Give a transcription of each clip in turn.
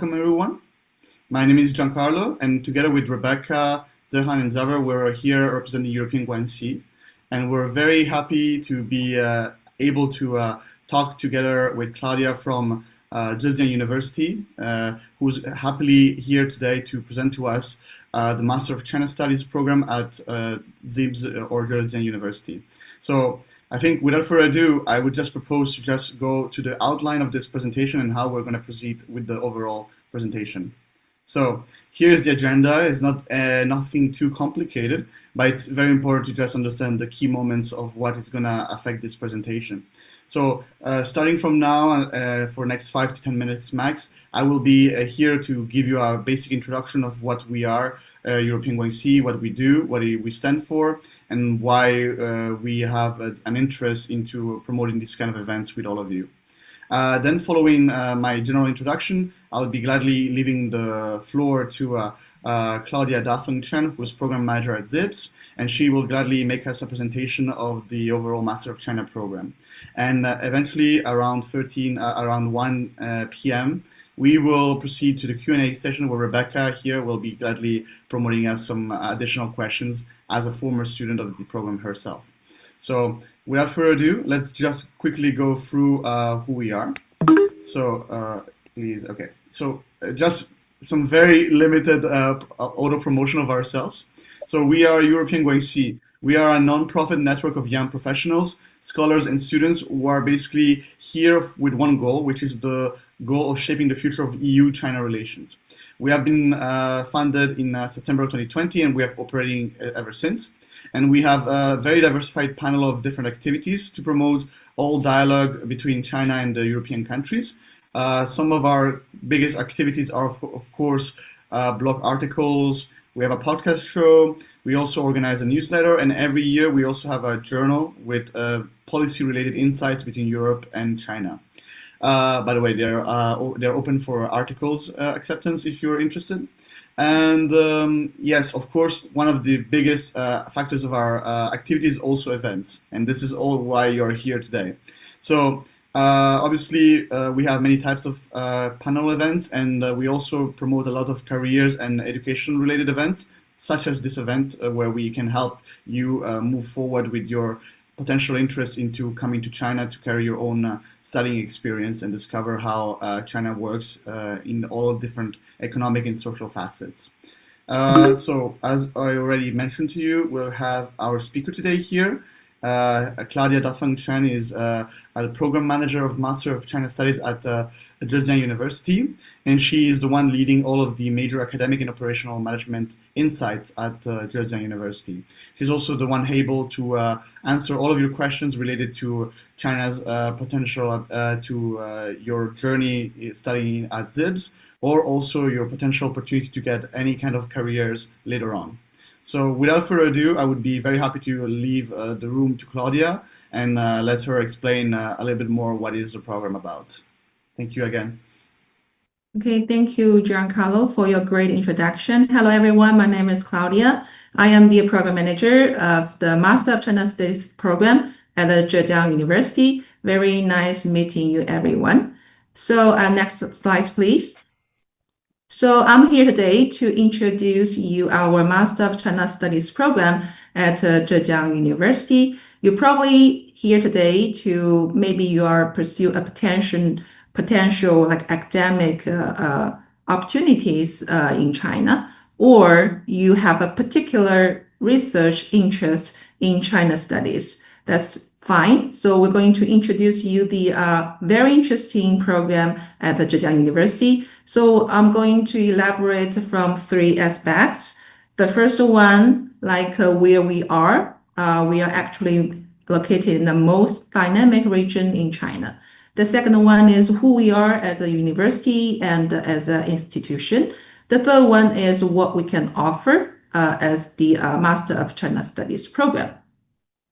welcome everyone. My name is Giancarlo, and together with Rebecca, Zhejiang, and Xaver, we're here representing European 𝗂𝗂𝗀𝗀, and we're very happy to be able to talk together with Claudia from Zhejiang University, who's happily here today to present to us the Master of China Studies program at ZIBS or Zhejiang University. So I think without further ado, I would just propose to just go to the outline of this presentation and how we're going to proceed with the overall presentation. So here's the agenda. It's not nothing too complicated, but it's very important to just understand the key moments of what is going to affect this presentation. So starting from now for next 5 to 10 minutes max, I will be here to give you a basic introduction of what we are, European 𝗂𝗂𝗀𝗀, what we do, what we stand for, and why we have an interest into promoting these kind of events with all of you. Then following my general introduction, I'll be gladly leaving the floor to Claudia Danfeng CHEN, who's program manager at ZIBS, and she will gladly make us a presentation of the overall Master of China program. And eventually around 1 p.m., we will proceed to the Q&A session where Rebecca here will be gladly promoting us some additional questions as a former student of the program herself. So without further ado, let's just quickly go through who we are. So please, okay. So just some very limited auto promotion of ourselves. So we are European 𝗂𝗂𝗀𝗀. We are a non-profit network of young professionals, scholars, and students who are basically here with one goal, which is the goal of shaping the future of EU-China relations. We have been founded in September 2020, and we have operating ever since. And we have a very diversified panel of different activities to promote all dialogue between China and the European countries. Some of our biggest activities are, of course, blog articles. We have a podcast show. We also organize a newsletter, and every year we also have a journal with policy-related insights between Europe and China. By the way, they're open for articles acceptance if you're interested. And yes, of course, one of the biggest factors of our activities is also events, and this is all why you're here today. So obviously, we have many types of panel events, and we also promote a lot of careers and education-related events, such as this event, where we can help you move forward with your potential interest into coming to China to carry your own studying experience and discover how China works in all different economic and social facets. So as I already mentioned to you, we'll have our speaker today here. Claudia Danfeng CHEN is a program manager of Master of China Studies at Zhejiang University, and she is the one leading all of the major academic and operational management insights at Zhejiang University. She's also the one able to answer all of your questions related to China's potential to your journey studying at ZIBS, or also your potential opportunity to get any kind of careers later on. So without further ado, I would be very happy to leave the room to Claudia and let her explain a little bit more what is the program about. Thank you again. Okay, thank you, Giancarlo, for your great introduction. Hello, everyone. My name is Claudia. I am the program manager of the Master of China Studies program at the Zhejiang University. Very nice meeting you, everyone. So next slide, please. So I'm here today to introduce you our Master of China Studies program at Zhejiang University. You're probably here today to maybe you are pursue a potential like academic opportunities in China, or you have a particular research interest in China studies. That's fine. So we're going to introduce you the very interesting program at the Zhejiang University. So I'm going to elaborate from 3 aspects. The first one, like where we are actually located in the most dynamic region in China. The second one is who we are as a university and as an institution. The third one is what we can offer as the Master of China Studies program.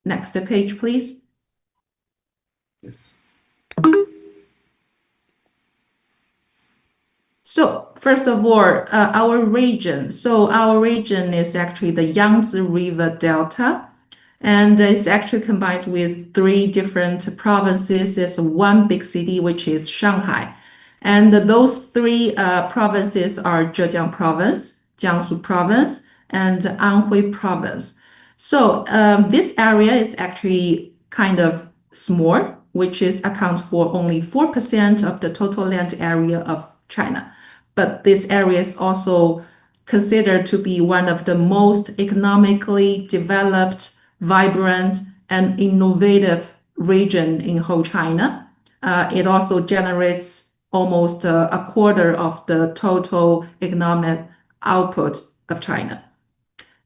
Next page, please. Yes. So first of all, our region. So our region is actually the Yangtze River Delta, and it's actually combines with 3 different provinces. There's one big city, which is Shanghai. And those three provinces are Zhejiang Province, Jiangsu Province, and Anhui Province. So this area is actually kind of small, which is account for only 4% of the total land area of China. But this area is also considered to be one of the most economically developed, vibrant, and innovative region in whole China. It also generates almost a quarter of the total economic output of China.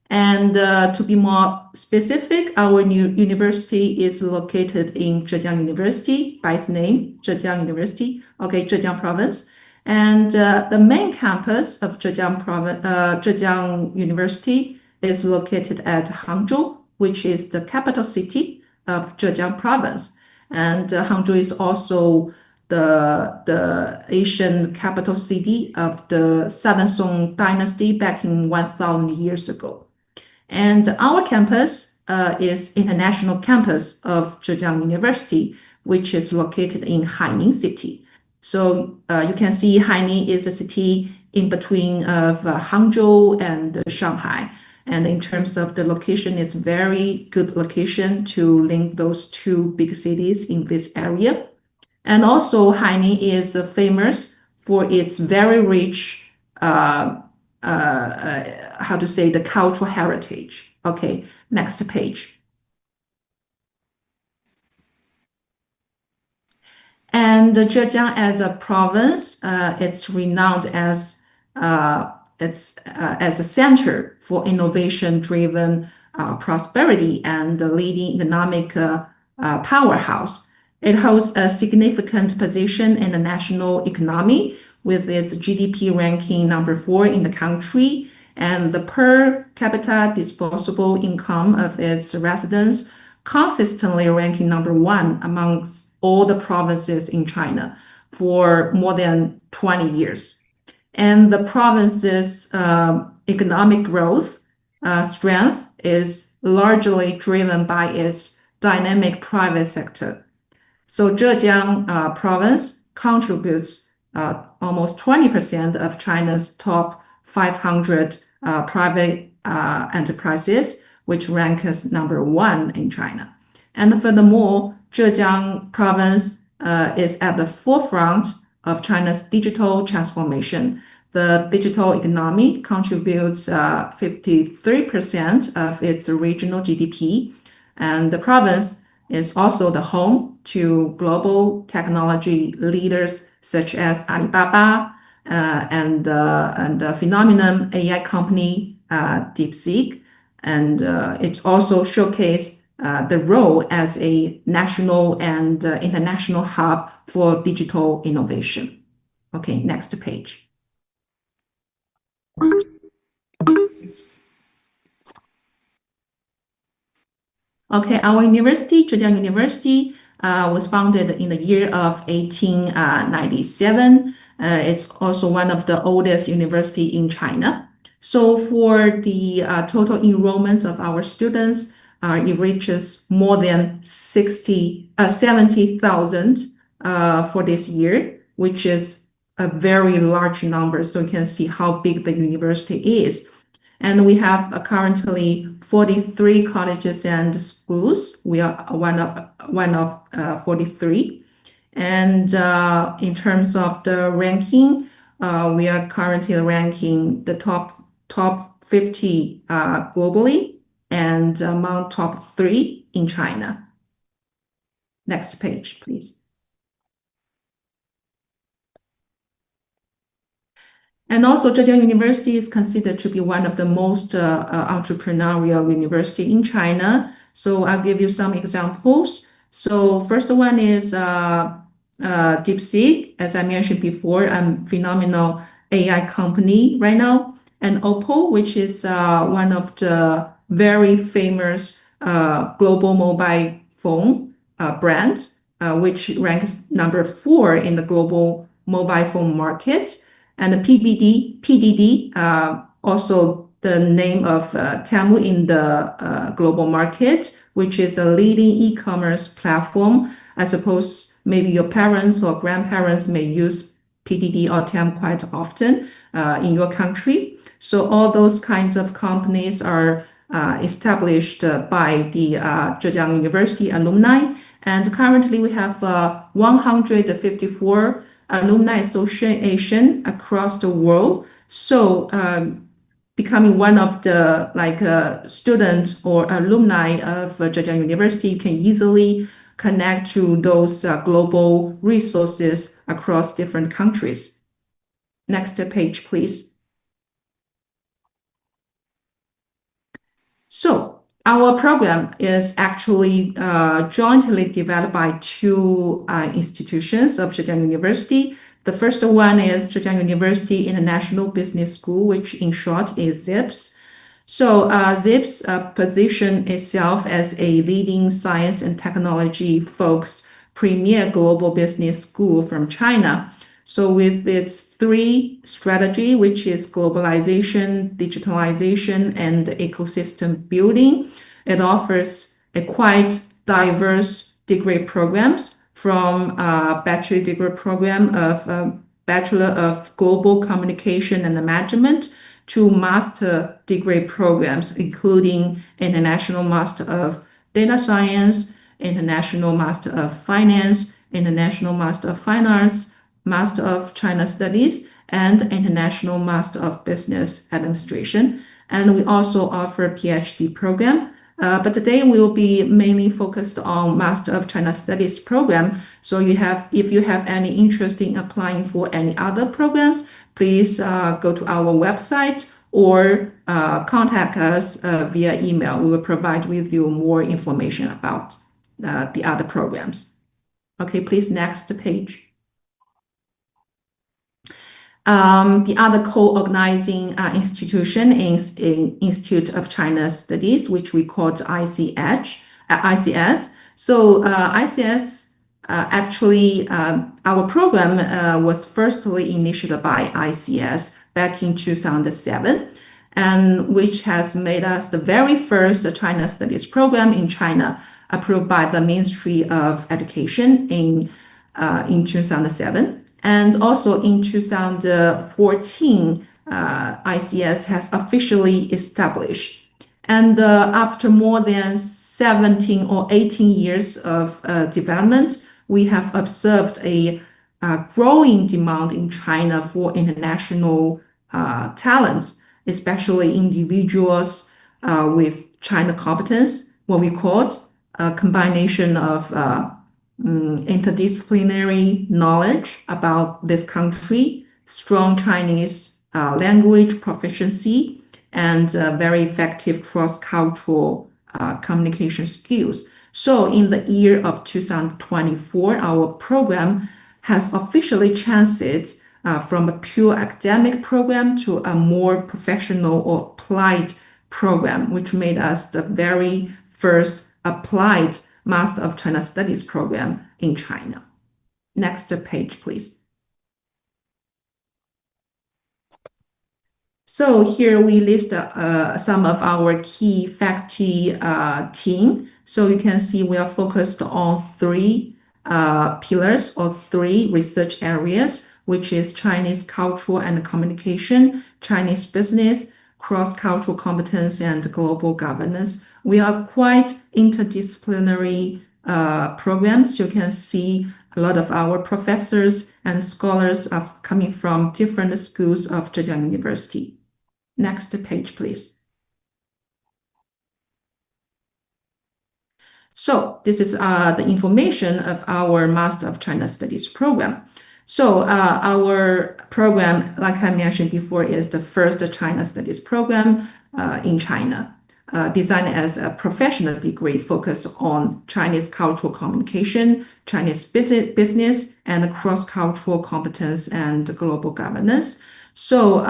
And to be more specific, our new university is located in Zhejiang University by its name, Zhejiang University, okay, Zhejiang Province. And the main campus of Zhejiang University is located at Hangzhou, which is the capital city of Zhejiang Province. And Hangzhou is also the Asian capital city of the Southern Song dynasty back in 1,000 years ago. And our campus is international campus of Zhejiang University, which is located in Haining City. So you can see Haining is a city in between of Hangzhou and Shanghai. And in terms of the location, it's very good location to link those two big cities in this area. And also Haining is famous for its very rich how to say, the cultural heritage. Okay, next page. And Zhejiang as a province, it's renowned as a center for innovation-driven prosperity and the leading economic powerhouse. It holds a significant position in the national economy with its GDP ranking number 4 in the country, and the per capita disposable income of its residents consistently ranking number 1 amongst all the provinces in China for more than 20 years. And the province's economic growth strength is largely driven by its dynamic private sector. So Zhejiang province contributes almost 20% of China's top 500 private enterprises, which rank as number 1 in China. And furthermore, Zhejiang province is at the forefront of China's digital transformation. The digital economy contributes 53% of its regional GDP, and the province is also the home to global technology leaders such as Alibaba and the phenomenon AI company DeepSeek. And it's also showcased the role as a national and international hub for digital innovation. Okay, next page. Okay, our university, Zhejiang University, was founded in the year of 1897. It's also one of the oldest university in China. So for the total enrollments of our students, it reaches more than 70,000 for this year, which is a very large number. So you can see how big the university is. And we have currently 43 colleges and schools. We are one of 43. And in terms of the ranking, we are currently ranking the top 50 globally and among top 3 in China. Next page, please. And also, Zhejiang University is considered to be one of the most entrepreneurial university in China. So I'll give you some examples. So first one is DeepSeek, as I mentioned before, a phenomenal AI company right now, and Oppo, which is one of the very famous global mobile phone brands, which ranks number 4 in the global mobile phone market. And the PDD, also the name of Temu in the global market, which is a leading e-commerce platform. I suppose maybe your parents or grandparents may use PDD or TEM quite often in your country. So all those kinds of companies are established by the Zhejiang University alumni. And currently we have 154 alumni association across the world. So becoming one of the students or alumni of Zhejiang University, you can easily connect to those global resources across different countries. Next page, please. So our program is actually jointly developed by two institutions of Zhejiang University. The first one is Zhejiang University International Business School, which in short is ZIBS. So ZIBS positions itself as a leading science and technology-focused premier global business school from China. So with its three strategy, which is globalization, digitalization, and ecosystem building, it offers a quite diverse degree programs from a bachelor degree program of Bachelor of Global Communication and Management to master degree programs, including International Master of Data Science, International Master of Finance, International Master of Fine Arts, Master of China Studies, and International Master of Business Administration. And we also offer a PhD program. But today we will be mainly focused on Master of China Studies program. So if you have any interest in applying for any other programs, please go to our website or contact us via email. We will provide with you more information about the other programs. Okay, please, next page. The other co-organizing institution is Institute of China Studies, which we call ICS. So ICS, actually, our program was firstly initiated by ICS back in 2007, and which has made us the very first China Studies program in China, approved by the Ministry of Education in 2007. And also in 2014, ICS has officially established. And after more than 17 or 18 years of development, we have observed a growing demand in China for international talents, especially individuals with China competence, what we call a combination of interdisciplinary knowledge about this country, strong Chinese language proficiency, and very effective cross-cultural communication skills. So in the year of 2024, our program has officially transited from a pure academic program to a more professional or applied program, which made us the very first applied Master of China Studies program in China. Next page, please. So here we list some of our key faculty team. So you can see we are focused on three pillars or three research areas, which is Chinese cultural and communication, Chinese business, cross-cultural competence, and global governance. We are quite interdisciplinary programs. You can see a lot of our professors and scholars are coming from different schools of Zhejiang University. Next page, please. So this is the information of our Master of China Studies program. So our program, like I mentioned before, is the first China Studies program in China, designed as a professional degree focused on Chinese cultural communication, Chinese business, and cross-cultural competence and global governance. So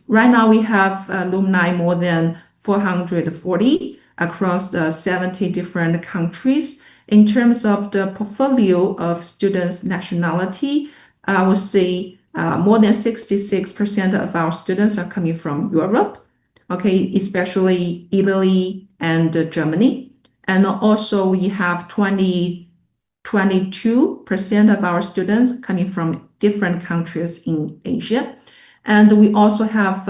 right now we have alumni more than 440 across the 70 different countries. In terms of the portfolio of students' nationality, I would say more than 66% of our students are coming from Europe, okay, especially Italy and Germany. And also we have 22% of our students coming from different countries in Asia. And we also have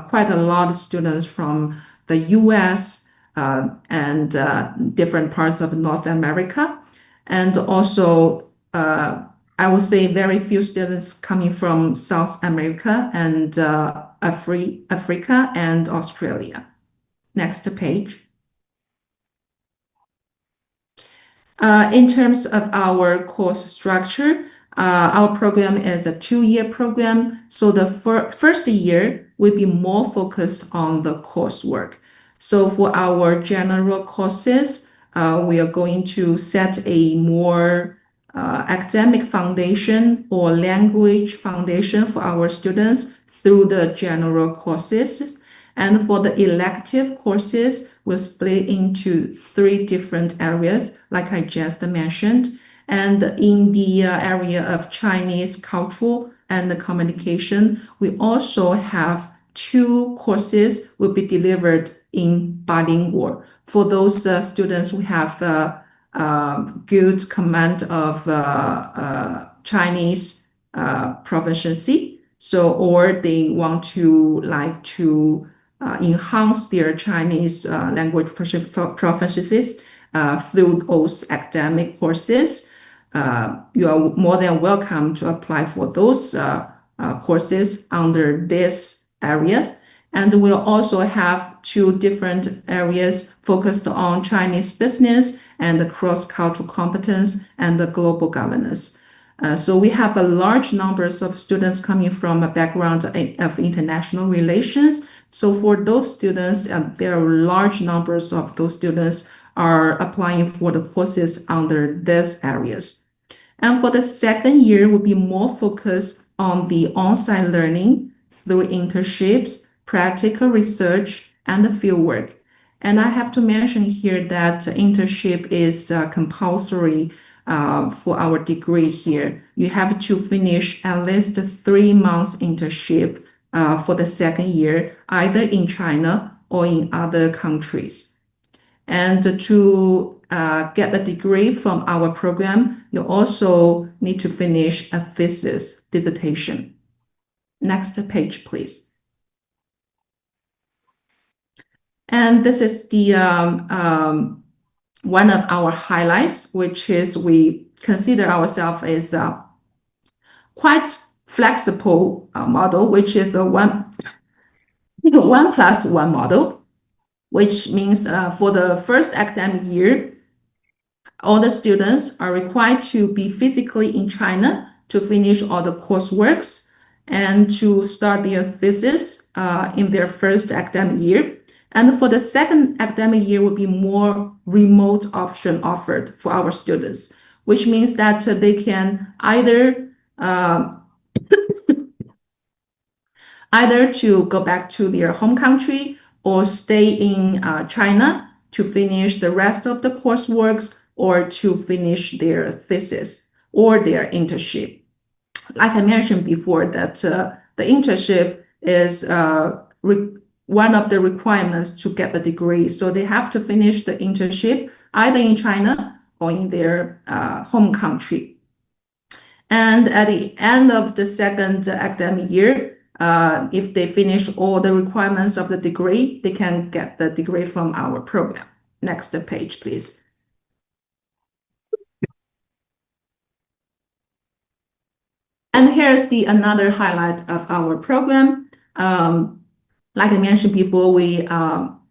quite a lot of students from the US and different parts of North America. And also, I would say very few students coming from South America and Africa and Australia. Next page. In terms of our course structure, our program is a 2-year program. So the first year will be more focused on the coursework. So for our general courses, we are going to set a more academic foundation or language foundation for our students through the general courses. And for the elective courses, we'll split into 3 different areas, like I just mentioned. And in the area of Chinese cultural and communication, we also have 2 courses will be delivered in bilingual. For those students who have good command of Chinese proficiency, or they want to enhance their Chinese language proficiencies through those academic courses. You are more than welcome to apply for those courses under these areas. And we'll also have 2 different areas focused on Chinese business and the cross-cultural competence and the global governance. So we have a large numbers of students coming from a background of international relations. So for those students, there are large numbers of those students are applying for the courses under these areas. And for the second year, will be more focused on the on-site learning through internships, practical research, and the fieldwork. And I have to mention here that internship is compulsory for our degree here. You have to finish at least 3 months internship for the second year, either in China or in other countries. And to get a degree from our program, you also need to finish a thesis, dissertation. Next page, please. And this is the one of our highlights, which is we consider ourselves as a quite flexible model, which is a 1+1 model, which means for the first academic year, all the students are required to be physically in China to finish all the courseworks and to start their thesis in their first academic year. And for the second academic year will be more remote option offered for our students, which means that they can either to go back to their home country or stay in China to finish the rest of the courseworks or to finish their thesis or their internship. Like I mentioned before, that the internship is one of the requirements to get the degree. So they have to finish the internship either in China or in their home country. And at the end of the second academic year, if they finish all the requirements of the degree, they can get the degree from our program. Next page, please. And here's another highlight of our program. Like I mentioned before, we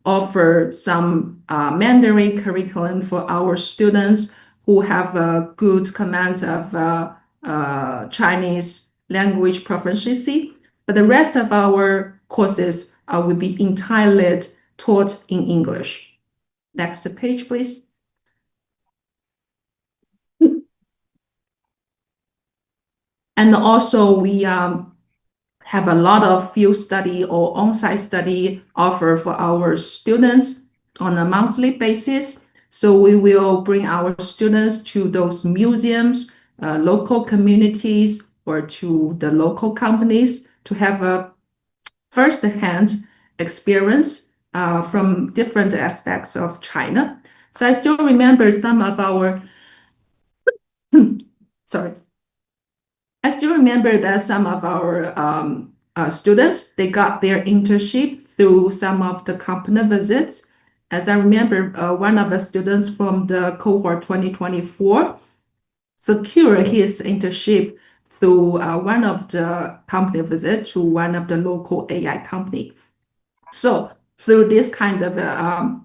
offer some Mandarin curriculum for our students who have a good command of Chinese language proficiency. But the rest of our courses will be entirely taught in English. Next page, please. And also we have a lot of field study or on-site study offer for our students on a monthly basis. So we will bring our students to those museums, local communities, or to the local companies to have a first-hand experience from different aspects of China. So I still remember some of our I still remember that some of our students, they got their internship through some of the company visits. As I remember, one of the students from the cohort 2024 secured his internship through one of the company visit to one of the local AI company. So through this kind of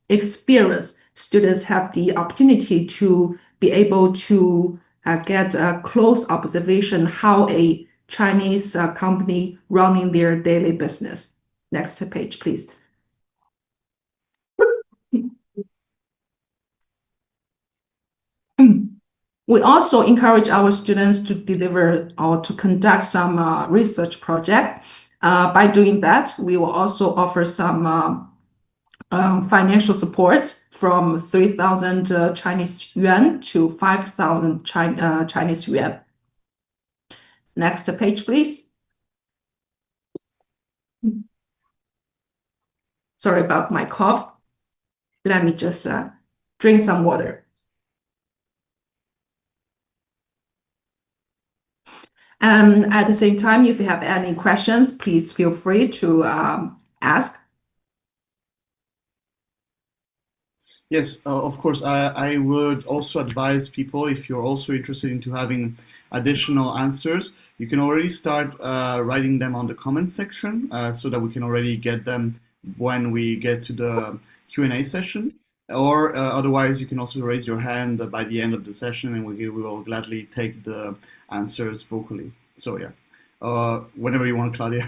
experience, students have the opportunity to be able to get a close observation how a Chinese company running their daily business. Next page, please. We also encourage our students to deliver or to conduct some research project. By doing that, we will also offer some financial supports from 3,000 Chinese yuan to 5,000 Chinese yuan. Next page, please. Sorry about my cough. Let me just drink some water. At the same time, if you have any questions, please feel free to ask. Yes, of course. I would also advise people, if you're also interested into having additional answers, you can already start writing them on the comments section so that we can already get them when we get to the Q&A session. Or otherwise, you can also raise your hand by the end of the session, and we will gladly take the answers vocally. So yeah, whenever you want, Claudia.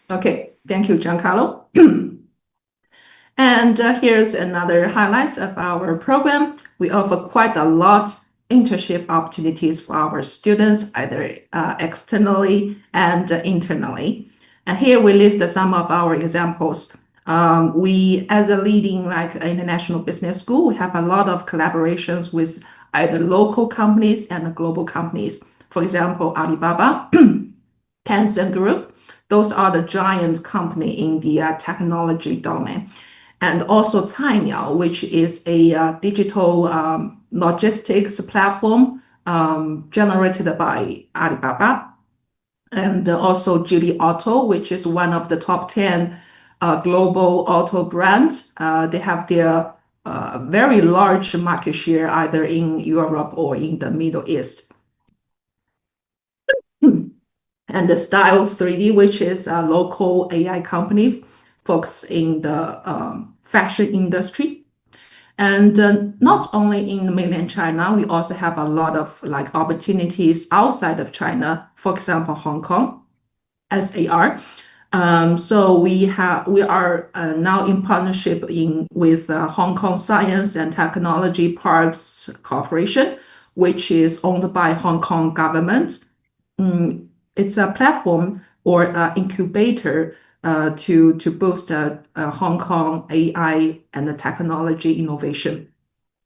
Okay, thank you, Giancarlo. And here's another highlights of our program. We offer quite a lot internship opportunities for our students, either externally and internally. And here we list some of our examples. We, as a leading international business school, we have a lot of collaborations with either local companies and global companies. For example, Alibaba, Tencent Group, those are the giant company in the technology domain. And also 𝗖𝗵𝗶, which is a digital logistics platform generated by Alibaba. And also Geely Auto, which is one of the top 10 global auto brands. They have their very large market share either in Europe or in the Middle East. And the Style3D, which is a local AI company focused in the fashion industry. And not only in mainland China, we also have a lot of opportunities outside of China, for example, Hong Kong, SAR. So we are now in partnership with Hong Kong Science and Technology Parks Corporation, which is owned by Hong Kong government. It's a platform or incubator to boost Hong Kong AI and technology innovation.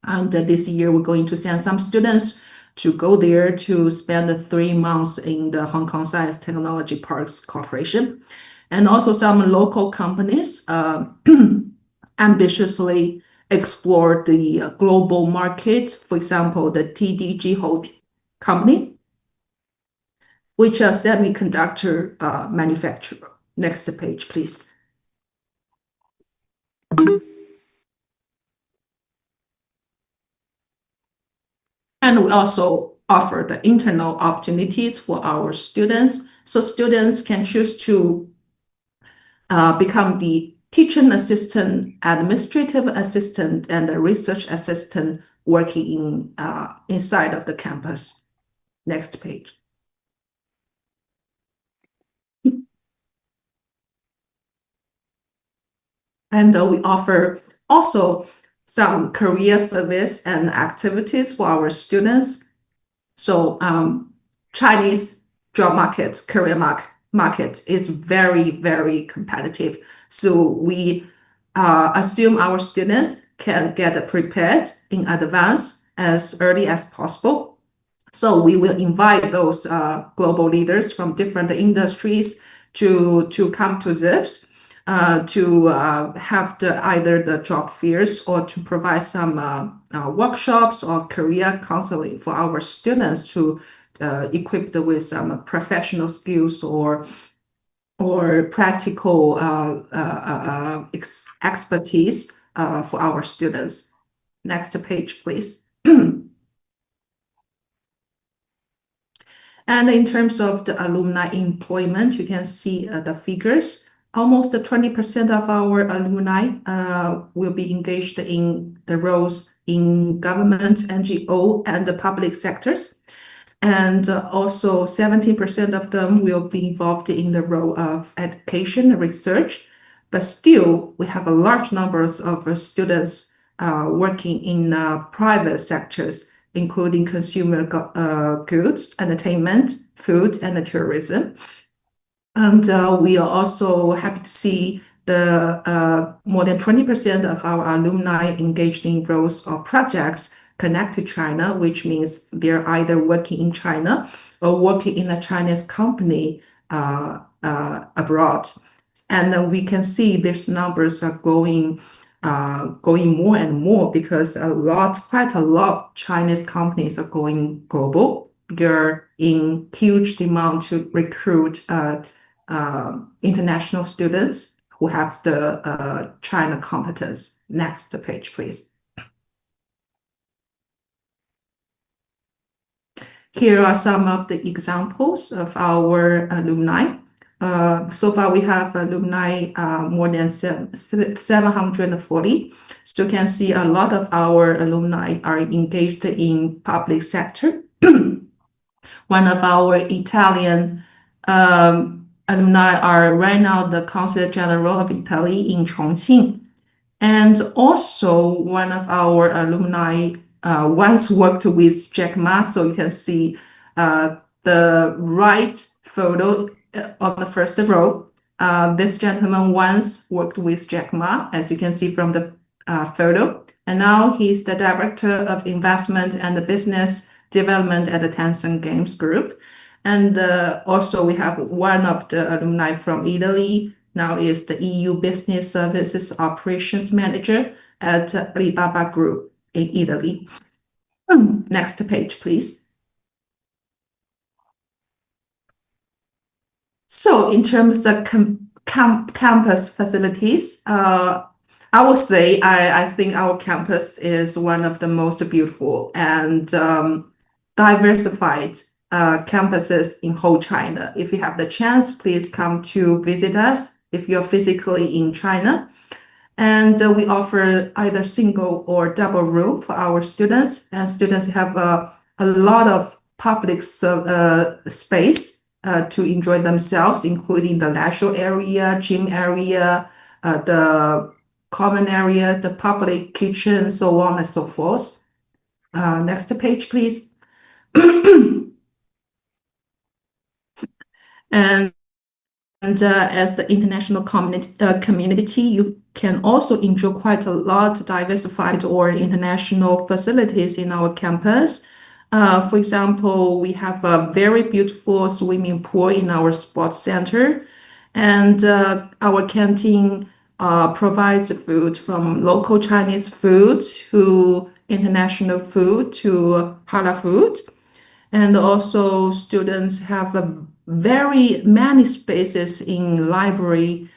And this year, we're going to send some students to go there to spend 3 months in the Hong Kong Science Technology Parks Corporation. And also some local companies ambitiously explore the global market. For example, the TDG Holding Company, which are semiconductor manufacturer. Next page, please. And we also offer the internal opportunities for our students. So students can choose to become the teaching assistant, administrative assistant, and the research assistant working inside of the campus. Next page. And we offer also some career service and activities for our students. So Chinese job market, career market is very, very competitive. So we assume our students can get prepared in advance as early as possible. So we will invite those global leaders from different industries to come to ZIBS. To have either the job fairs or to provide some workshops or career counseling for our students to equipped with some professional skills or practical expertise for our students. Next page, please. And in terms of the alumni employment, you can see the figures. Almost 20% of our alumni will be engaged in the roles in government, NGO, and the public sectors. And also 70% of them will be involved in the role of education and research. But still, we have a large numbers of students working in private sectors, including consumer goods, entertainment, food, and tourism. And we are also happy to see the more than 20% of our alumni engaged in roles or projects connect to China, which means they're either working in China or working in a Chinese company abroad. And we can see these numbers are going more and more because quite a lot of Chinese companies are going global. They're in huge demand to recruit international students who have the China competence. Next page, please. Here are some of the examples of our alumni. So far, we have alumni more than 740. So you can see a lot of our alumni are engaged in public sector. One of our Italian alumni are right now the Consul General of Italy in Chongqing. And also one of our alumni once worked with Jack Ma. So you can see the right photo on the first row. This gentleman once worked with Jack Ma, as you can see from the photo. And now he's the Director of Investment and the Business Development at the Tencent Games Group. And also we have one of the alumni from Italy, now is the EU Business Services Operations Manager at 𝗖𝗵𝗶 Group in Italy. Next page, please. So in terms of campus facilities, I would say I think our campus is one of the most beautiful and diversified campuses in whole China. If you have the chance, please come to visit us if you're physically in China. And we offer either single or double room for our students. And students have a lot of public space to enjoy themselves, including the leisure area, gym area, the common areas, the public kitchen, so on and so forth. Next page, please. And as the international community, you can also enjoy quite a lot diversified or international facilities in our campus. For example, we have a very beautiful swimming pool in our sports center, and our canteen provides food from local Chinese food to international food to halal food. And also students have very many spaces in library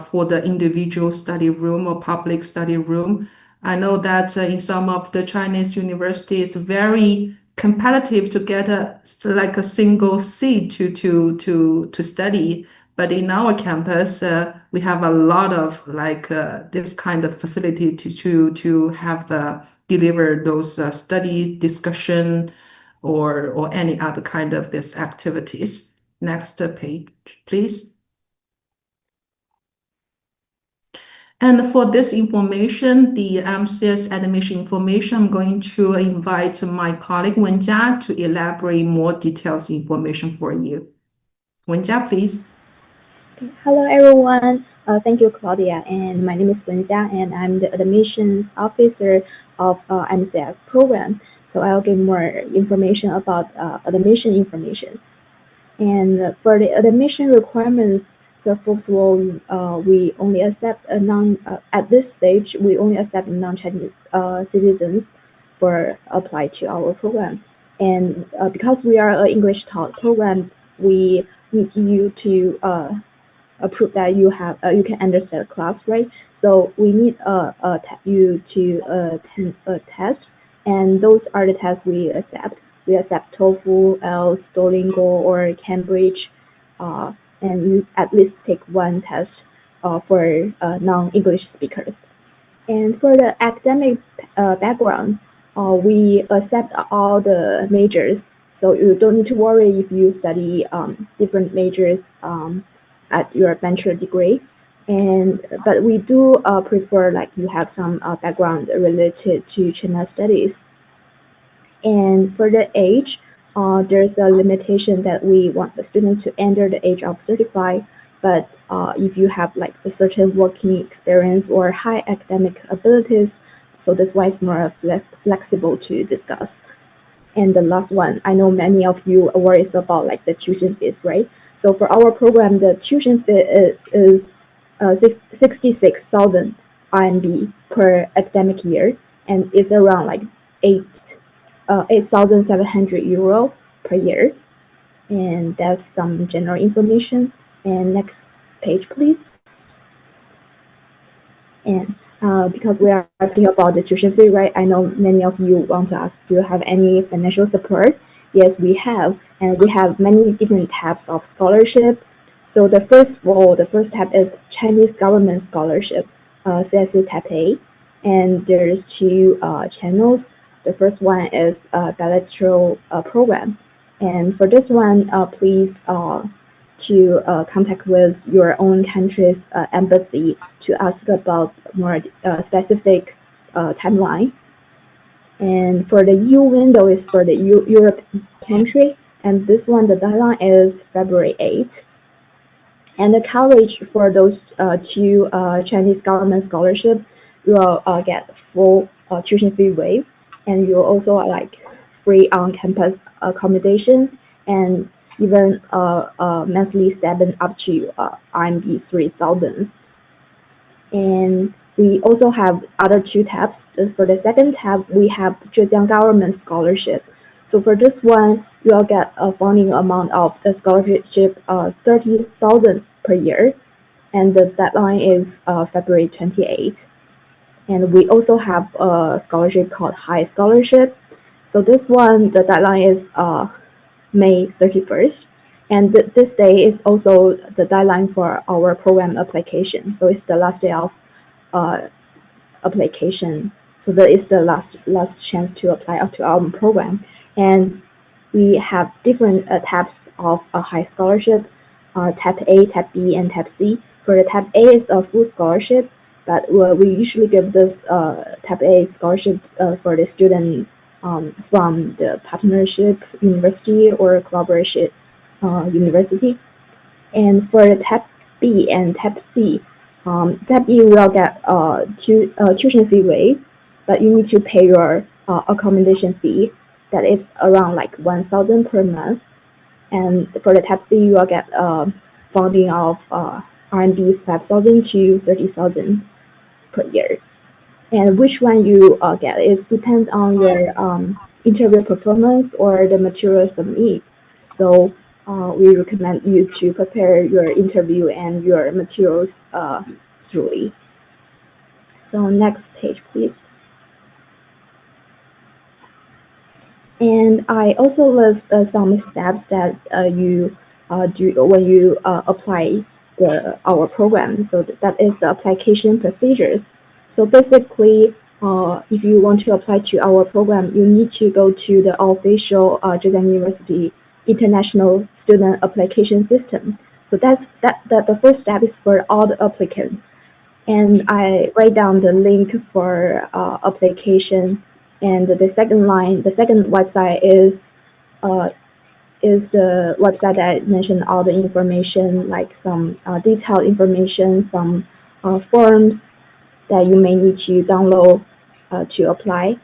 for the individual study room or public study room. I know that in some of the Chinese universities, very competitive to get a single seat to study. But in our campus, we have a lot of this kind of facility to have deliver those study discussion or any other kind of this activities. Next page, please. And for this information, the MCS admission information, I'm going to invite my colleague Wen-Jia to elaborate more details information for you. Wen-Jia, please. Hello, everyone. Thank you, Claudia. And my name is Wen-Jia, and I'm the admissions officer of MCS program. So I'll give more information about admission information. And for the admission requirements, so first of all, we only accept at this stage, we only accept non-Chinese citizens for apply to our program. And because we are an English taught program, we need you to prove that you have you can understand the class, right? So we need you to attend a test, and those are the tests we accept. We accept TOEFL, IELTS, Duolingo, or Cambridge, and you at least take one test for non-English speakers. And for the academic background, we accept all the majors, so you don't need to worry if you study different majors at your bachelor degree. But we do prefer like you have some background related to China studies. And for the age, there's a limitation that we want the students to enter the age of 35. But if you have like a certain working experience or high academic abilities, so this one is more flexible to discuss. And the last one, I know many of you are worried about like the tuition fees, right? So for our program, the tuition fee is 66,000 RMB per academic year, and it's around like 8,700 euro per year. And that's some general information. And next page, please. And because we are talking about the tuition fee, right? I know many of you want to ask, do you have any financial support? Yes, we have, and we have many different types of scholarship. So the first type is Chinese government scholarship, CSC Type A, and there's two channels. The first one is bilateral program, and for this one, please to contact with your own country's embassy to ask about more specific timeline. And for the EU window is for the Europe country, and this one, the deadline is February 8th. And the coverage for those two Chinese government scholarship, you will get full tuition fee waive, and you also like free on-campus accommodation, and even monthly stipend up to RMB 3,000. And we also have other two tabs. For the second tab, we have the Zhejiang government scholarship. So for this one, you'll get a funding amount of the scholarship 30,000 per year, and the deadline is February 28th. And we also have a scholarship called High Scholarship. So this one, the deadline is May 31st. And this day is also the deadline for our program application. So it's the last day of application. So that is the last chance to apply to our program. And we have different types of high scholarship, Type A, Type B, and Type C. For the Type A is a full scholarship, but we usually give this Type A scholarship for the student from the partnership university or collaboration university. And for the Type B and Type C, Type B will get tuition fee waive, but you need to pay your accommodation fee. That is around like 1,000 per month. And for the Type B, you will get funding of RMB 5,000 to 30,000 per year. And which one you get is depend on your interview performance or the materials submit. So we recommend you to prepare your interview and your materials thoroughly. So next page, please. And I also list some steps that you do when you apply our program. So that is the application procedures. So basically, if you want to apply to our program, you need to go to the official Zhejiang University International Student Application System. So the first step is for all the applicants. And I write down the link for application. And the second website is the website that I mentioned all the information, like some detailed information, some forms that you may need to download to apply.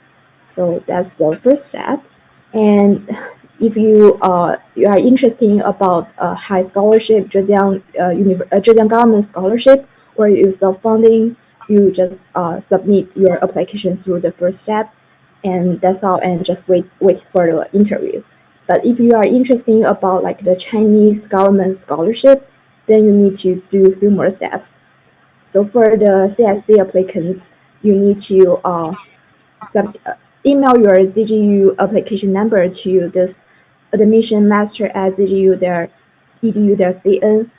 So that's the first step. And if you are interested about high scholarship, Zhejiang government scholarship, or you self-funding, you just submit your application through the first step. and that's all, and just wait for the interview. But if you are interested about like the Chinese government scholarship, then you need to do a few more steps. So for the CSC applicants, you need to email your ZGU application number to this admissionmaster@zgu.edu.cn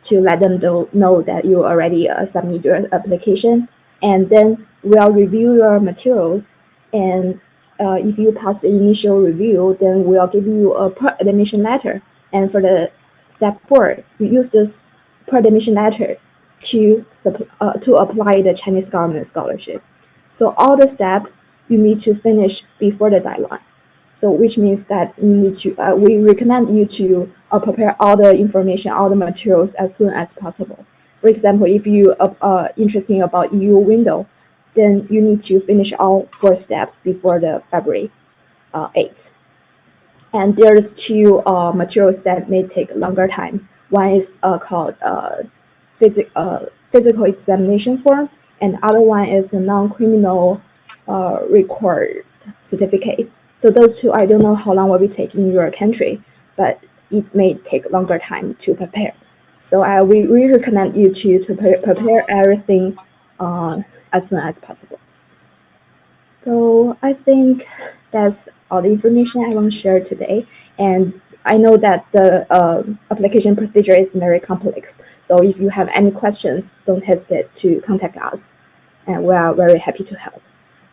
to let them know that you already submit your application, and then we'll review your materials, and if you pass the initial review, then we'll give you a per-admission letter. And for the step 4, you use this per-admission letter to apply the Chinese government scholarship. So all the steps you need to finish before the deadline. So which means that you need to, we recommend you to prepare all the information, all the materials as soon as possible. For example, if you are interested about EU window, then you need to finish all 4 steps before the February 8th. And there's 2 materials that may take longer time. One is called physical examination form, and other one is a non-criminal record certificate. So those 2, I don't know how long will be taking in your country, but it may take longer time to prepare. So we recommend you to prepare everything as soon as possible. So I think that's all the information I want to share today. And I know that the application procedure is very complex. So if you have any questions, don't hesitate to contact us, and we are very happy to help.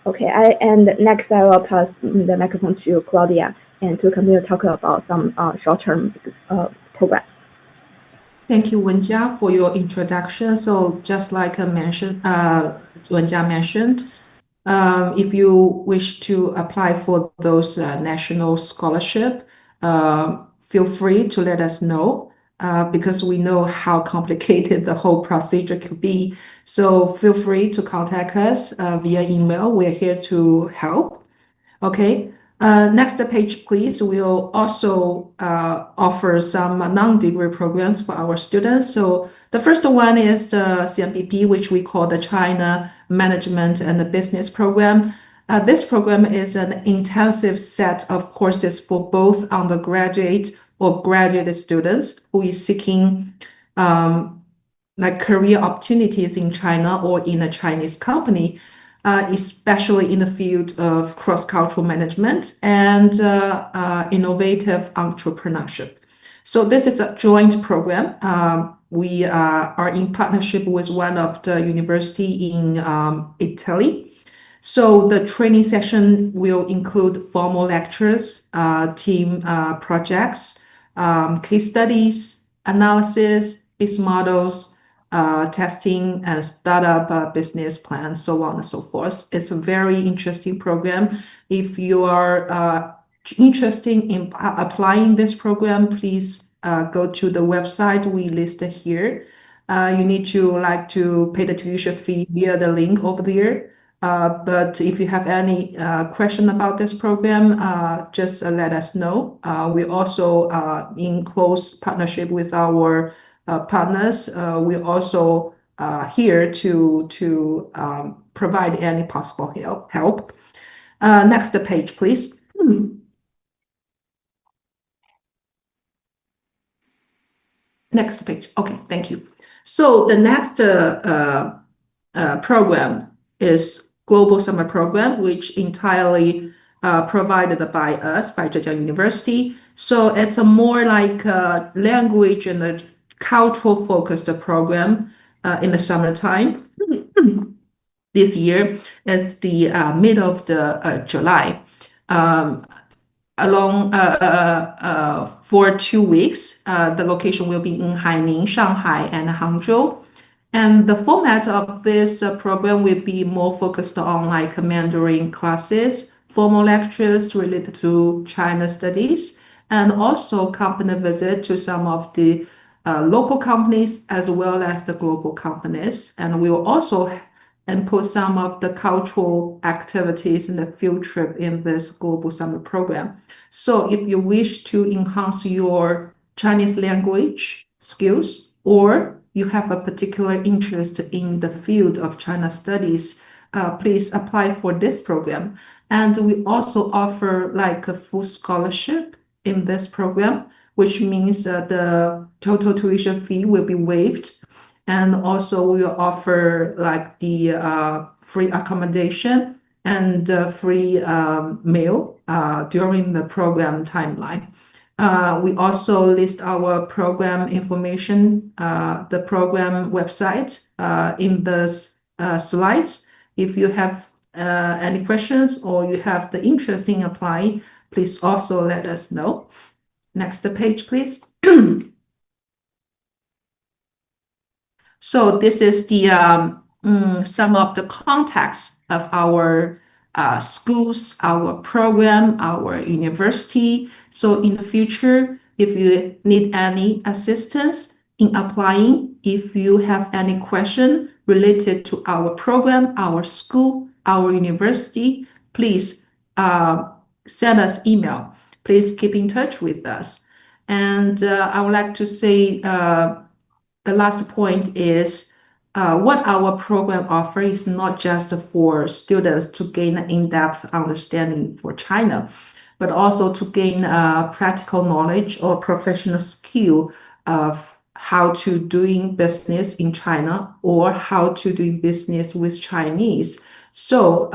Okay, and next I will pass the microphone to Claudia and to continue talking about some short-term program. Thank you, Wen-Jia, for your introduction. So just like Wen-Jia mentioned, if you wish to apply for those national scholarship, feel free to let us know, because we know how complicated the whole procedure could be. So feel free to contact us via email. We're here to help. Okay. Next page, please. We'll also offer some non-degree programs for our students. So the first one is the CMBP, which we call the China Management and the Business Program. This program is an intensive set of courses for both undergraduate or graduate students who is seeking like career opportunities in China or in a Chinese company, especially in the field of cross-cultural management and innovative entrepreneurship. So this is a joint program. We are in partnership with one of the university in Italy. So the training session will include formal lectures, team projects, case studies, analysis, business models, testing, and startup business plans, so on and so forth. It's a very interesting program. If you are interested in applying this program, please go to the website we listed here. You need to pay the tuition fee via the link over there. But if you have any question about this program, just let us know. We also in close partnership with our partners. We're also here to provide any possible help. Next page, please. Next page. Okay, thank you. So the next program is Global Summer Program, which entirely provided by us, by Zhejiang University. So it's a more like a language and a cultural focused program in the summertime. This year is the middle of the July. For 2 weeks, the location will be in Haining, Shanghai, and Hangzhou. And the format of this program will be more focused on like Mandarin classes, formal lectures related to China studies, and also company visit to some of the local companies as well as the global companies. And we'll also input some of the cultural activities in the field trip in this global summer program. So if you wish to enhance your Chinese language skills, or you have a particular interest in the field of China studies, please apply for this program. And we also offer like a full scholarship in this program, which means the total tuition fee will be waived. And also we will offer like the free accommodation and free meal during the program timeline. We also list our program information, the program website in the slides. If you have any questions or you have the interest in applying, please also let us know. Next page, please. So this is the some of the contacts of our schools, our program, our university. So in the future, if you need any assistance in applying, if you have any question related to our program, our school, our university, please send us email. Please keep in touch with us. And I would like to say the last point is what our program offers is not just for students to gain an in-depth understanding for China, but also to gain practical knowledge or professional skill of how to doing business in China or how to do business with Chinese. So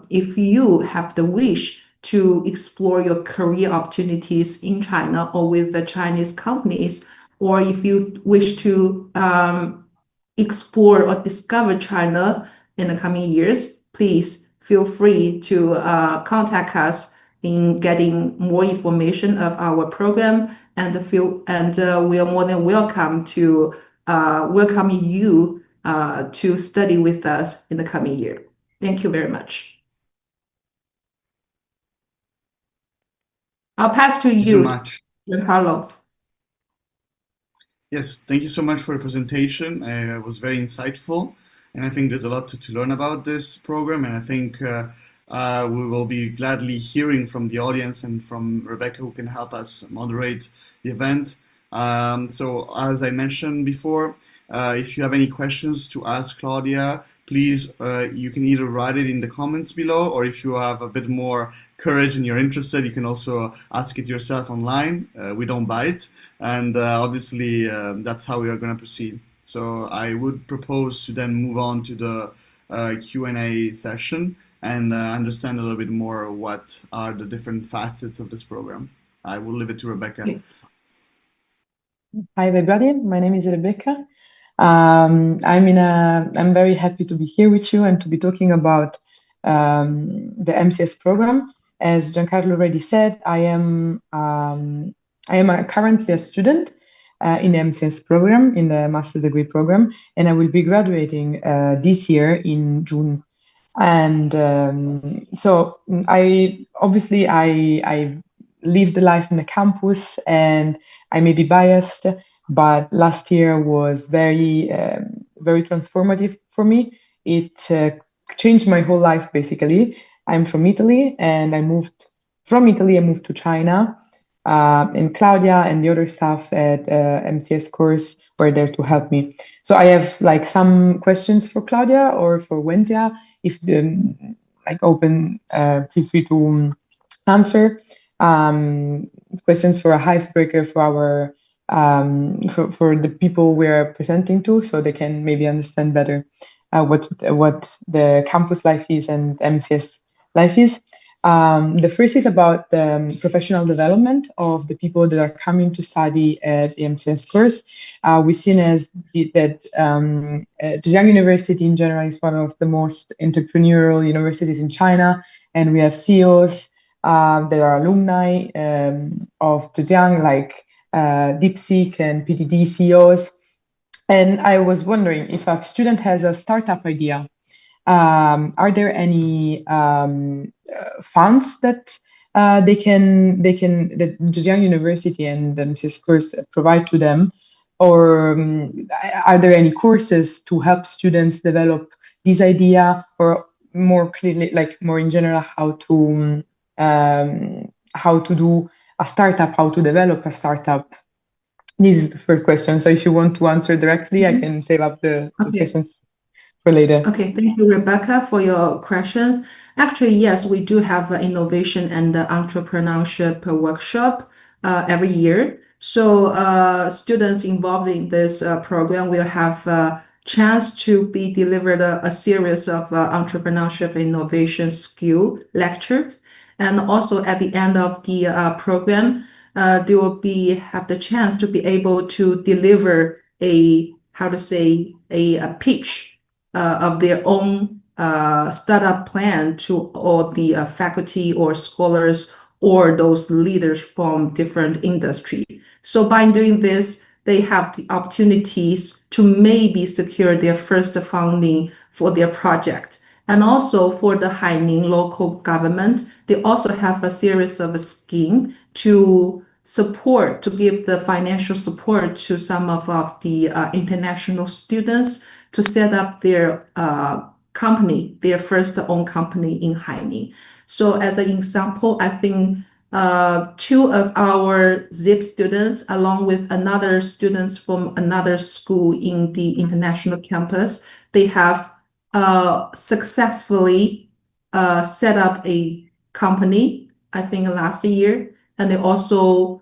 if you have the wish to explore your career opportunities in China or with the Chinese companies, or if you wish to explore or discover China in the coming years, please feel free to contact us in getting more information of our program, and we are more than welcome to welcome you to study with us in the coming year. Thank you very much. I'll pass to Thank you so much. Giancarlo. Yes, thank you so much for the presentation. It was very insightful, and I think there's a lot to learn about this program, and I think we will be gladly hearing from the audience and from Rebecca, who can help us moderate the event. So as I mentioned before, if you have any questions to ask Claudia, please, you can either write it in the comments below, or if you have a bit more courage and you're interested, you can also ask it yourself online. We don't bite. And obviously, that's how we are going to proceed. So I would propose to then move on to the Q&A session and understand a little bit more what are the different facets of this program. I will leave it to Rebecca. Yes. Hi everybody, my name is Rebecca. I'm very happy to be here with you and to be talking about the MCS program. As Giancarlo already said, I am currently a student in the MCS program, in the master's degree program, and I will be graduating this year in June. And so I lived the life in the campus, and I may be biased, but last year was very transformative for me. It changed my whole life, basically. I'm from Italy, and I moved to China, and Claudia and the other staff at MCS course were there to help me. So I have like some questions for Claudia or for Wenzia. If open, feel free to answer. Questions for a icebreaker for our for the people we are presenting to, so they can maybe understand better what the campus life is and MCS life is. The first is about the professional development of the people that are coming to study at the MCS course. We've seen that Zhejiang University in general is one of the most entrepreneurial universities in China, and we have CEOs that are alumni of Zhejiang, like 𝗖𝗵𝗶 and PDD CEOs. And I was wondering, if a student has a startup idea, are there any funds that that Zhejiang University and MCS course provide to them, or are there any courses to help students develop this idea, or more clearly, like more in general, how to do a startup, how to develop a startup? This is the first question. So if you want to answer directly, I can save up the questions for later. Okay, thank you, Rebecca, for your questions. Actually, yes, we do have an innovation and entrepreneurship workshop every year. So students involved in this program will have a chance to be delivered a series of entrepreneurship innovation skill lectures. And also at the end of the program, they will have the chance to be able to deliver a pitch of their own startup plan to all the faculty or scholars or those leaders from different industry. So by doing this, they have the opportunities to maybe secure their first funding for their project. And also for the Haining local government, they also have a series of a scheme to give the financial support to some of the international students to set up their company, their first own company in Haining. So as an example, I think two of our ZIBS students, along with another students from another school in the international campus, they have successfully set up a company, I think last year, and they also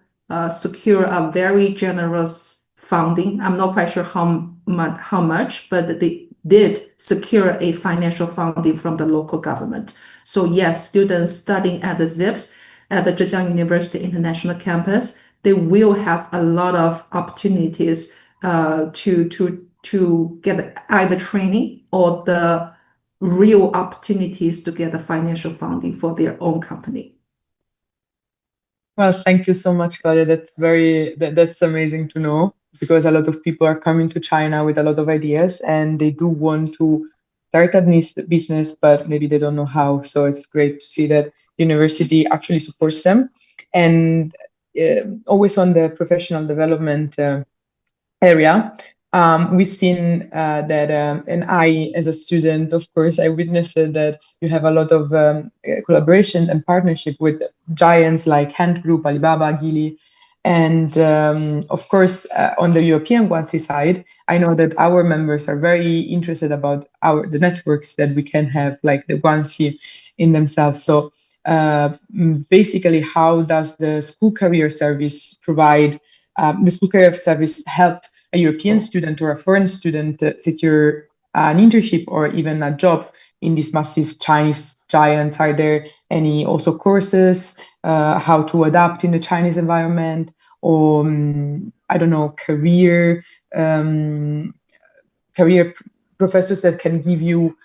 secure a very generous funding. I'm not quite sure how much, but they did secure a financial funding from the local government. So yes, students studying at the ZIBS, at the Zhejiang University International Campus, they will have a lot of opportunities to get either training or the real opportunities to get the financial funding for their own company. Well, thank you so much, Claudia. That's amazing to know, because a lot of people are coming to China with a lot of ideas and they do want to start a business, but maybe they don't know how. So it's great to see that university actually supports them. And always on the professional development area, we've seen that, and I, as a student, of course, I witnessed that you have a lot of collaboration and partnership with giants like Group, Alibaba, Geely. And of course, on the European Guanxi side, I know that our members are very interested about the networks that we can have, like the Guanxi in themselves. So basically, how does the school career service help a European student or a foreign student secure an internship or even a job in these massive Chinese giants? Are there any also courses how to adapt in the Chinese environment, or I don't know, career professors that can give you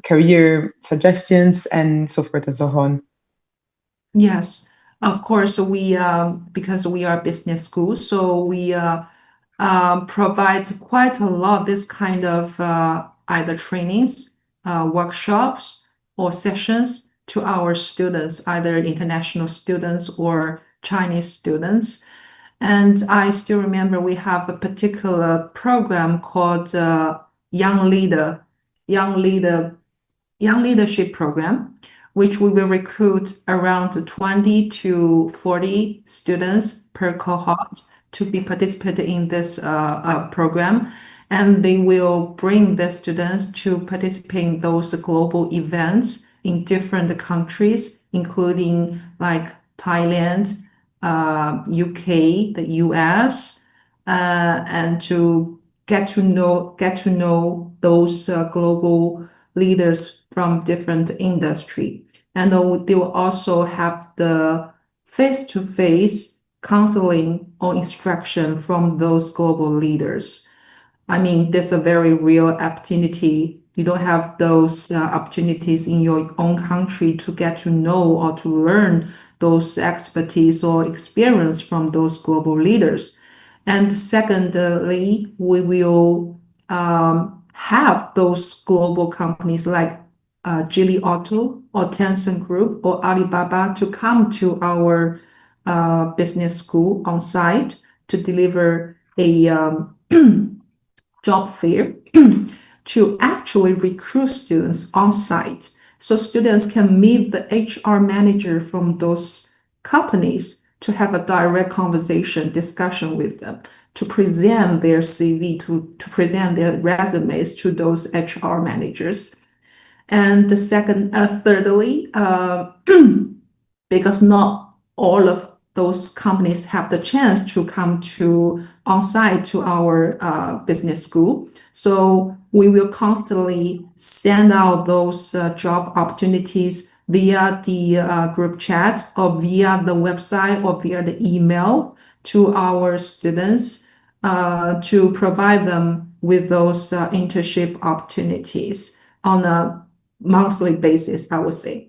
career suggestions and so forth and so on? Yes, of course. We because we are business school, so we provide quite a lot this kind of either trainings, workshops, or sessions to our students, either international students or Chinese students. And I still remember we have a particular program called Young Leadership Program, which we will recruit around 20 to 40 students per cohort to be participated in this program. And they will bring the students to participate in those global events in different countries, including like Thailand, UK, the US, and to get to know those global leaders from different industry. And they will also have the face-to-face counseling or instruction from those global leaders. I mean, there's a very real opportunity. You don't have those opportunities in your own country to get to know or to learn those expertise or experience from those global leaders. And secondly, we will have those global companies like Geely Auto or Tencent Group or Alibaba to come to our business school on site to deliver a job fair to actually recruit students on site. So students can meet the HR manager from those companies to have a direct discussion with them. to present their CV, to present their resumes to those HR managers. And thirdly, because not all of those companies have the chance to come to on-site to our business school. So we will constantly send out those job opportunities via the group chat or via the website or via the email to our students to provide them with those internship opportunities on a monthly basis, I would say.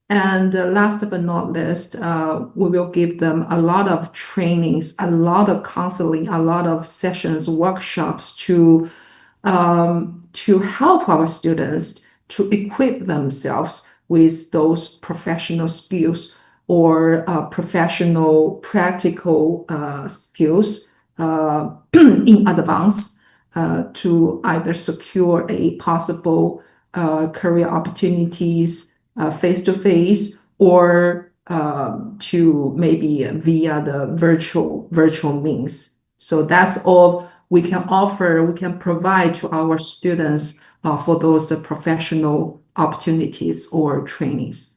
And last but not least, we will give them a lot of trainings, a lot of counseling, a lot of sessions, workshops to help our students to equip themselves with those professional skills or professional practical skills in advance to either secure a possible career opportunities face-to-face or to maybe via the virtual means. So that's all we can offer, we can provide to our students for those professional opportunities or trainings.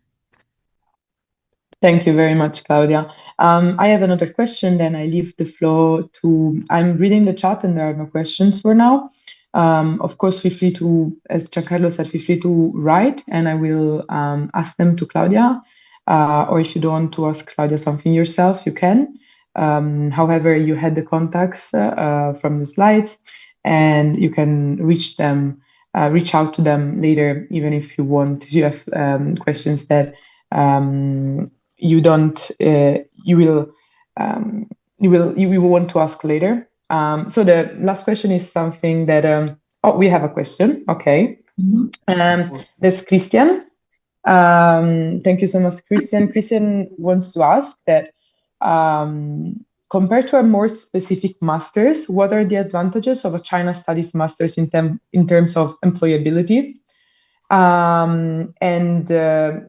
Thank you very much, Claudia. I have another question, then I leave the floor to, I'm reading the chat and there are no questions for now. Of course, feel free to, as Giancarlo said, feel free to write and I will ask them to Claudia. Or if you don't want to ask Claudia something yourself, you can. However, you had the contacts from the slides and you can reach out to them later, even if you want, you have questions that you don't, you will want to ask later. So the last question is something that, oh, we have a question. Okay. There's Christian. Thank you so much, Christian. Christian wants to ask that compared to a more specific master's, what are the advantages of a China Studies master's in terms of employability? And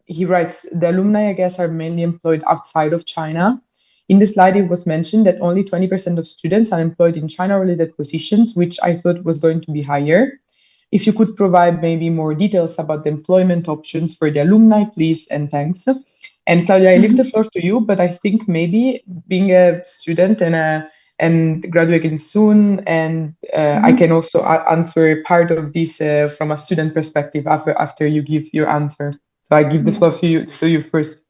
he writes, the alumni, I guess, are mainly employed outside of China. In the slide, it was mentioned that only 20% of students are employed in China-related positions, which I thought was going to be higher. If you could provide maybe more details about the employment options for the alumni, please, and thanks. And Claudia, I leave the floor to you, but I think maybe being a student and graduating soon, and I can also answer part of this from a student perspective after you give your answer. So I give the floor to you first.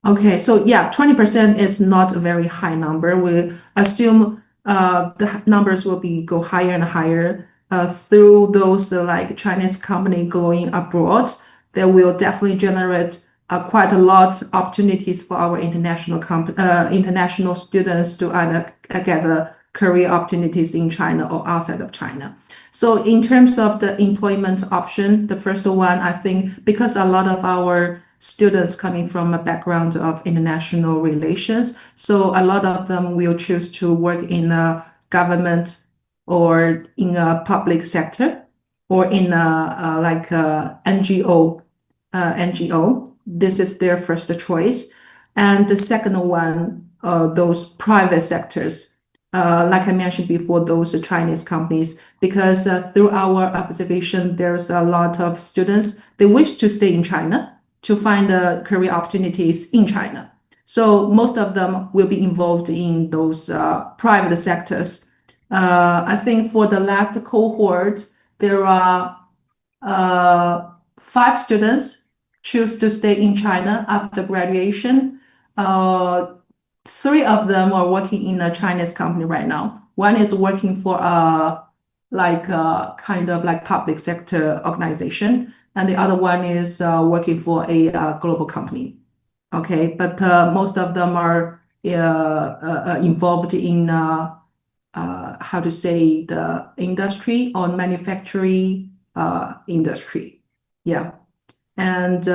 Okay, so yeah, 20% is not a very high number. We assume the numbers will go higher and higher through those like Chinese company going abroad. That will definitely generate quite a lot opportunities for our international students to either get career opportunities in China or outside of China. So in terms of the employment option, the first one, I think, because a lot of our students coming from a background of international relations, so a lot of them will choose to work in a government or in a public sector or in a like a NGO. This is their first choice. And the second one, those private sectors, like I mentioned before, those Chinese companies, because through our observation, there's a lot of students, they wish to stay in China to find career opportunities in China. So most of them will be involved in those private sectors. I think for the last cohort, there are 5 students choose to stay in China after graduation. 3 of them are working in a Chinese company right now. One is working for a kind of like public sector organization, and the other one is working for a global company. Okay, but most of them are involved in how to say the industry or manufacturing industry. Yeah, and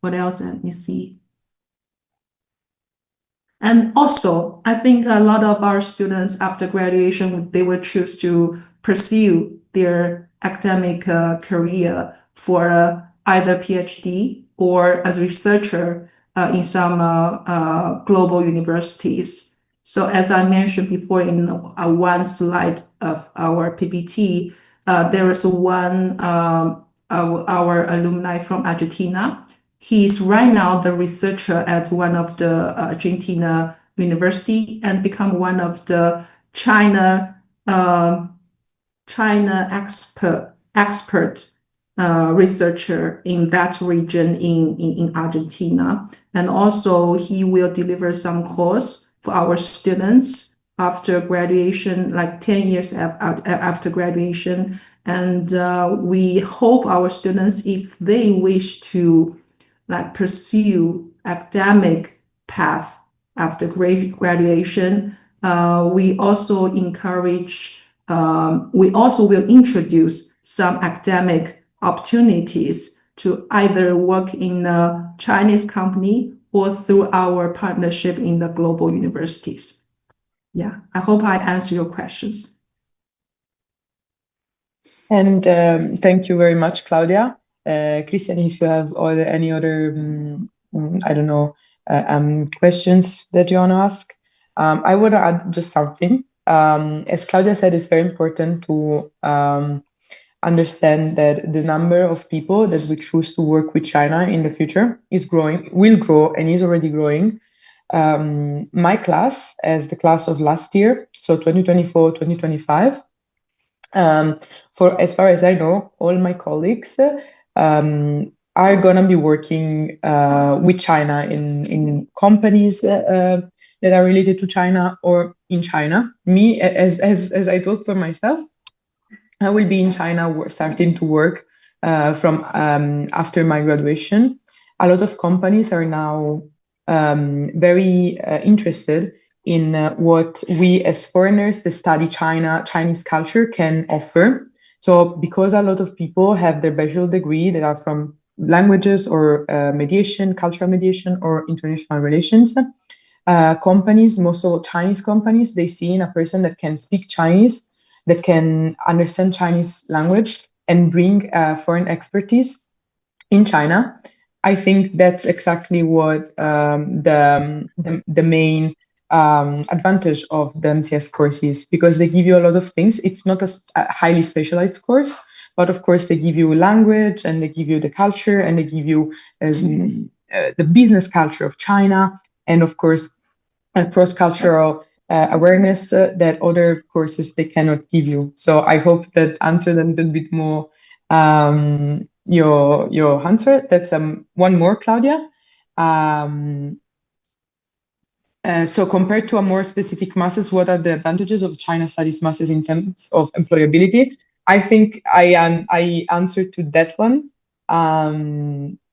what else? Let me see. And also, I think a lot of our students after graduation, they will choose to pursue their academic career for either PhD or as a researcher in some global universities. So as I mentioned before in one slide of our PPT, there is one our alumni from Argentina. He's right now the researcher at one of the Argentina university and become one of the China expert researcher in that region in Argentina. And also he will deliver some course for our students after graduation, like 10 years after graduation. And we hope our students, if they wish to like pursue academic path after graduation, we also will introduce some academic opportunities to either work in a Chinese company or through our partnership in the global universities. Yeah, I hope I answer your questions. And thank you very much, Claudia. Christian, if you have any other, I don't know, questions that you want to ask, I would add just something. As Claudia said, it's very important to understand that the number of people that we choose to work with China in the future is growing, will grow, and is already growing. My class, as the class of last year, so 2024, 2025, for as far as I know, all my colleagues are gonna be working with China in companies that are related to China or in China. Me, as I talk for myself, I will be in China starting to work from after my graduation. A lot of companies are now very interested in what we as foreigners that study Chinese culture can offer. So because a lot of people have their bachelor degree that are from languages or mediation, cultural mediation or international relations, companies, most of Chinese companies, they see in a person that can speak Chinese, that can understand Chinese language and bring foreign expertise in China. I think that's exactly what the main advantage of the MCS course is, because they give you a lot of things. It's not a highly specialized course, but of course they give you language and they give you the culture and they give you the business culture of China, and of course a cross-cultural awareness that other courses they cannot give you. So I hope that answered a little bit more your answer. That's one more, Claudia. So compared to a more specific masters, what are the advantages of China Studies Masters in terms of employability? I think I answered to that one.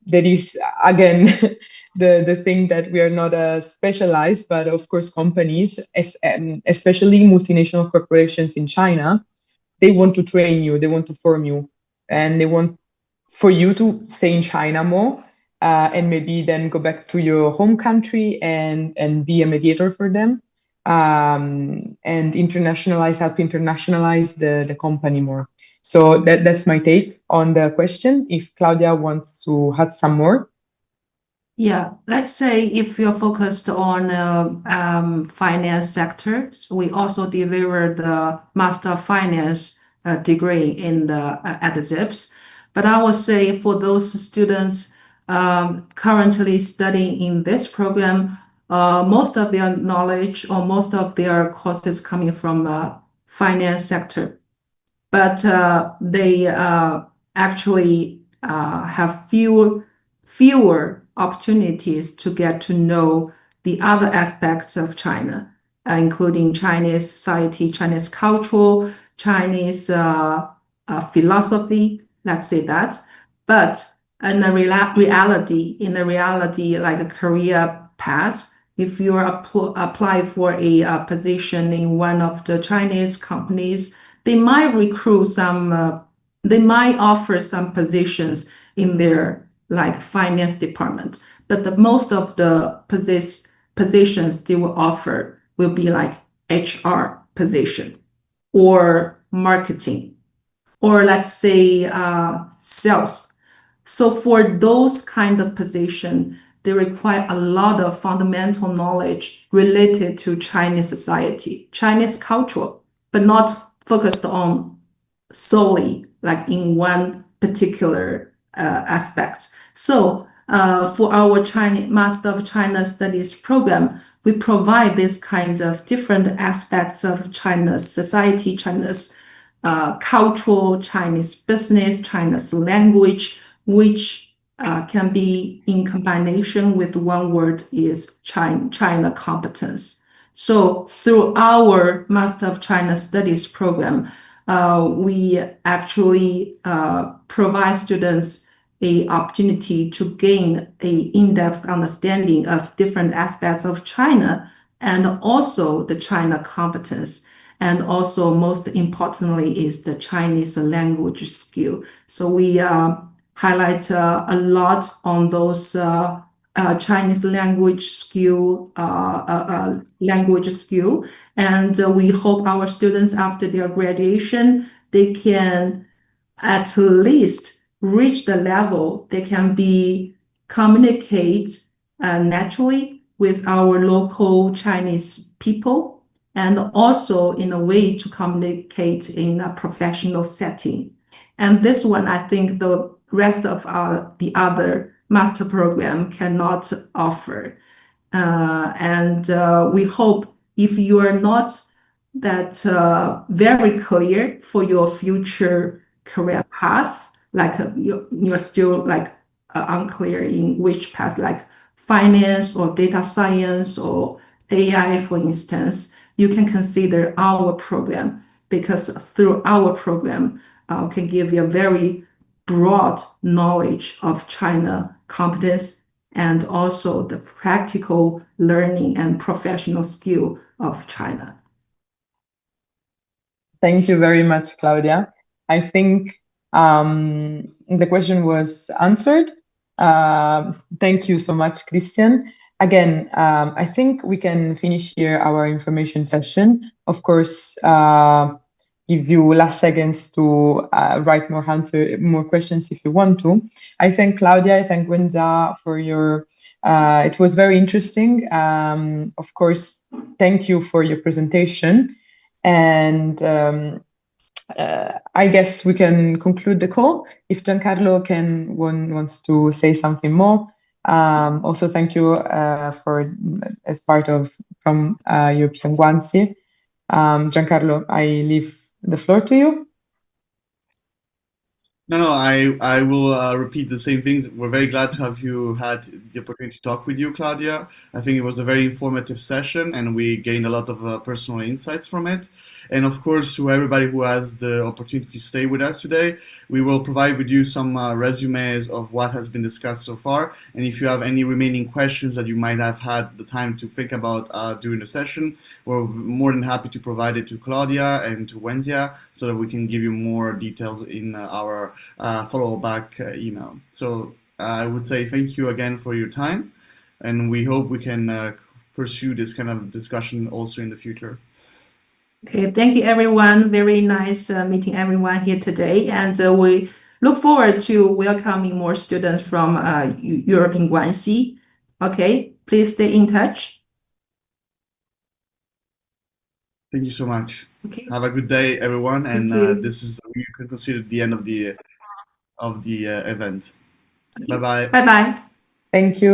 That is, again, the thing that we are not specialized, but of course companies, especially multinational corporations in China, they want to train you, they want to form you, and they want for you to stay in China more, and maybe then go back to your home country and be a mediator for them, and help internationalize the company more. So that's my take on the question. If Claudia wants to add some more. Yeah, let's say if you're focused on finance sectors, we also deliver the Master of Finance degree at the ZIBS. But I would say for those students currently studying in this program, most of their knowledge or most of their courses coming from finance sector. But they actually have fewer opportunities to get to know the other aspects of China, including Chinese society, Chinese culture, Chinese philosophy, let's say that. But in the reality, like a career path, if you apply for a position in one of the Chinese companies, they might they might offer some positions in their like finance department, but most of the positions they will offer will be like HR position or marketing, or let's say sales. So for those kind of position, they require a lot of fundamental knowledge related to Chinese society, Chinese culture, but not focused on solely like in one particular aspect. So for our Master of China Studies program, we provide this kind of different aspects of China's society, China's culture, Chinese business, China's language, which can be in combination with one word is China competence. So through our Master of China Studies program, we actually provide students an opportunity to gain an in-depth understanding of different aspects of China and also the China competence. And also, most importantly, is the Chinese language skill. So we highlight a lot on those Chinese language skill, and we hope our students after their graduation, they can at least reach the level they can be communicate naturally with our local Chinese people, and also in a way to communicate in a professional setting. And this one, I think the rest of the other master program cannot offer. And we hope if you are not that very clear for your future career path, like you're still like unclear in which path, like finance or data science or AI, for instance, you can consider our program, because through our program, can give you a very broad knowledge of China competence and also the practical learning and professional skill of China. Thank you very much, Claudia. I think the question was answered. Thank you so much, Christian. Again, I think we can finish here our information session. Of course, give you last seconds to write more questions if you want to. I thank Claudia, I thank Wenjia for your, it was very interesting. Of course, thank you for your presentation. And I guess we can conclude the call. If Giancarlo wants to say something more. Also, thank you for as part of from European Guanxi. Giancarlo, I leave the floor to you. No, I will repeat the same things. We're very glad to have you had the opportunity to talk with you, Claudia. I think it was a very informative session and we gained a lot of personal insights from it. And of course, to everybody who has the opportunity to stay with us today, we will provide with you some resumes of what has been discussed so far. And if you have any remaining questions that you might have had the time to think about during the session, we're more than happy to provide it to Claudia and to Wenjia so that we can give you more details in our follow-back email. So I would say thank you again for your time, and we hope we can pursue this kind of discussion also in the future. Okay, thank you everyone. Very nice meeting everyone here today, and we look forward to welcoming more students from European Guanxi. Okay, please stay in touch. Thank you so much. Okay. Have a good day, everyone, and this is, you can consider the end of the event. Bye bye. Bye bye. Thank you.